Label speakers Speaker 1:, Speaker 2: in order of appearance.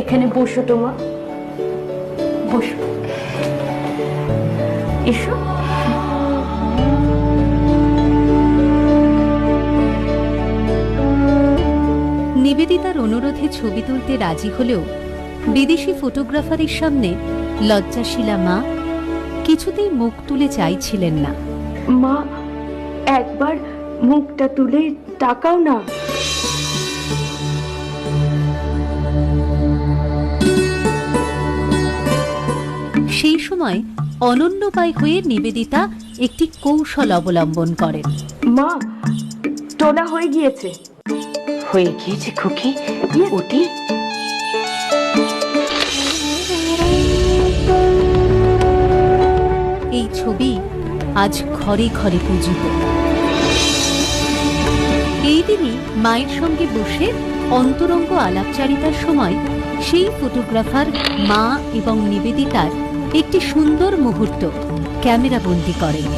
Speaker 1: এখানে বসো তোমা, বসো, এসো।
Speaker 2: নিবেদিতার অনুরোধে ছবি তুলতে রাজি হলেও বিদেশি ফটোগ্রাফারের সামনে লজ্জাশীলা মা কিছুতেই মুখ তুলে চাইছিলেন না।
Speaker 1: মা, একবার মুখটা তুলে তাকাও না।
Speaker 2: সেই সময় অনন্যোপায় হয়ে নিবেদিতা একটি কৌশল অবলম্বন করেন।
Speaker 1: মা, তোলা হয়ে গিয়েছে।
Speaker 3: হয়ে গিয়েছে খুকি, ওটি
Speaker 2: এই ছবি আজ ঘরে ঘরে পূজিত। এই দিনই মায়ের সঙ্গে বসে অন্তরঙ্গ আলাপচারিতার সময় সেই ফটোগ্রাফার মা এবং নিবেদিতার একটি সুন্দর মুহূর্ত ক্যামেরাবন্দি করেন।